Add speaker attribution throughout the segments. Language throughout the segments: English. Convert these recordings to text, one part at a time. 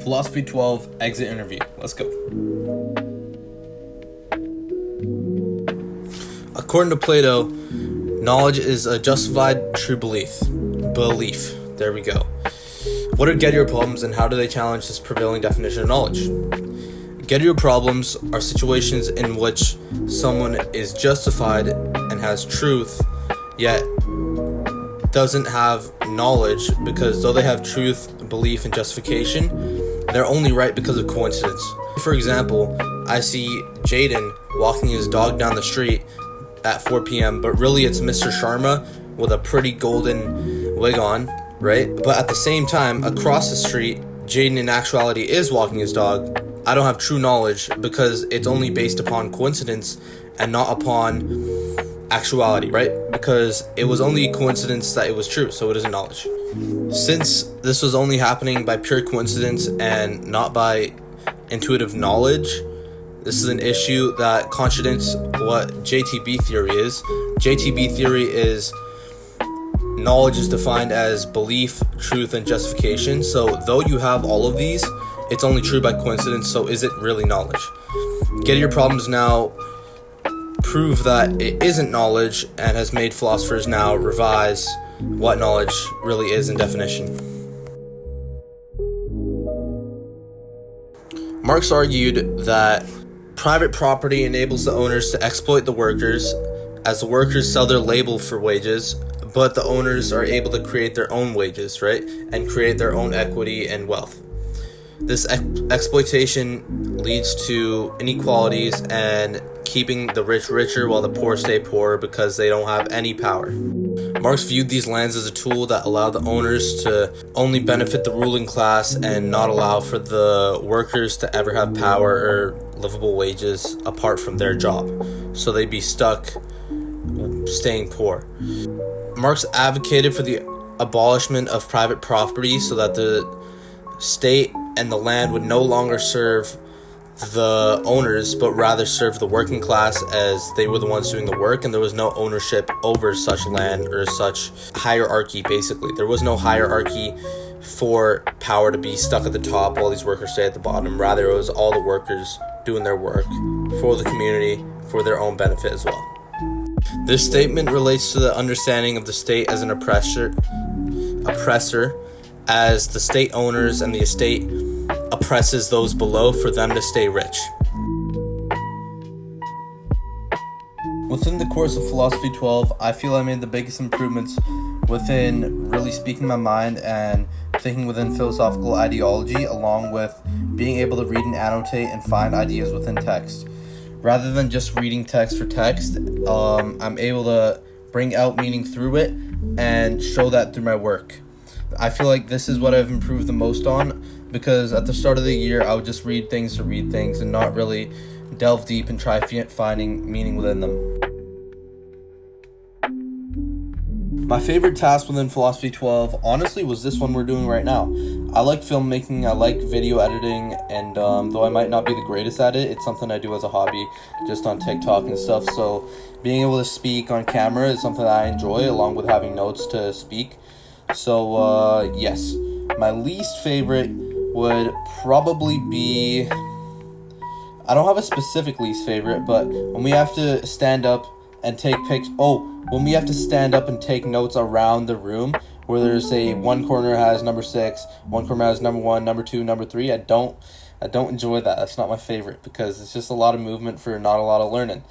Speaker 1: Philosophy 12 exit interview. Let's go. According to Plato, knowledge is a justified true belief. There we go. What are get-your problems and how do they challenge this prevailing definition of knowledge? Get-your problems are situations in which someone is justified and has truth, yet doesn't have knowledge, because though they have truth, belief, and justification, they're only right because of coincidence. For example, I see Jaden walking his dog down the street at 4 p.m., but really it's Mr. Sharma with a pretty golden wig on, right? But at the same time, across the street, Jaden in actuality is walking his dog. I don't have true knowledge because it's only based upon coincidence and not upon actuality, right? Because it was only a coincidence that it was true, so it isn't knowledge. Since this was only happening by pure coincidence and not by intuitive knowledge, this is an issue that contradicts what JTB theory is. JTB theory is knowledge is defined as belief, truth, and justification. So though you have all of these, it's only true by coincidence, so is it really knowledge? Get-your problems now prove that it isn't knowledge and has made philosophers now revise what knowledge really is in definition. Marx argued that private property enables the owners to exploit the workers as the workers sell their labor for wages, but the owners are able to create their own wages, right? And create their own equity and wealth. This exploitation leads to inequalities and keeping the rich richer while the poor stay poor because they don't have any power. Marx viewed these lands as a tool that allowed the owners to only benefit the ruling class and not allow for the workers to ever have power or livable wages apart from their job. So they'd be stuck staying poor. Marx advocated for the abolishment of private property so that the state and the land would no longer serve the owners, but rather serve the working class, as they were the ones doing the work, and there was no ownership over such land or such hierarchy. Basically, there was no hierarchy for power to be stuck at the top while these workers stay at the bottom. Rather, it was all the workers doing their work for the community for their own benefit as well. This statement relates to the understanding of the state as an oppressor, as the state owners and the estate oppresses those below for them to stay rich. Within the course of Philosophy 12, I feel I made the biggest improvements within really speaking my mind and thinking within philosophical ideology, along with being able to read and annotate and find ideas within text. Rather than just reading text for text, I'm able to bring out meaning through it and show that through my work. I feel like this is what I've improved the most on, because at the start of the year, I would just read things to read things and not really delve deep and try finding meaning within them. My favorite task within Philosophy 12, honestly, was this one we're doing right now. I like filmmaking, I like video editing, and though I might not be the greatest at it, it's something I do as a hobby, just on TikTok and stuff. So being able to speak on camera is something that I enjoy, along with having notes to speak. So, yes, my least favorite would probably be, I don't have a specific least favorite, but when we have to stand up and take when we have to stand up and take notes around the room, where there's one corner has number 6, one corner has number 1, number 2, number 3, I don't enjoy that. That's not my favorite, because it's just a lot of movement for not a lot of learning.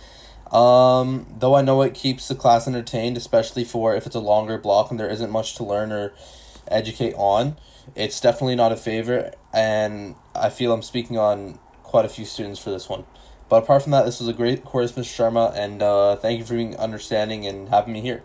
Speaker 1: Though I know it keeps the class entertained, especially for if it's a longer block and there isn't much to learn or educate on, it's definitely not a favorite, and I feel I'm speaking on quite a few students for this one. But apart from that, this was a great course, Mr. Sharma, and thank you for being understanding and having me here.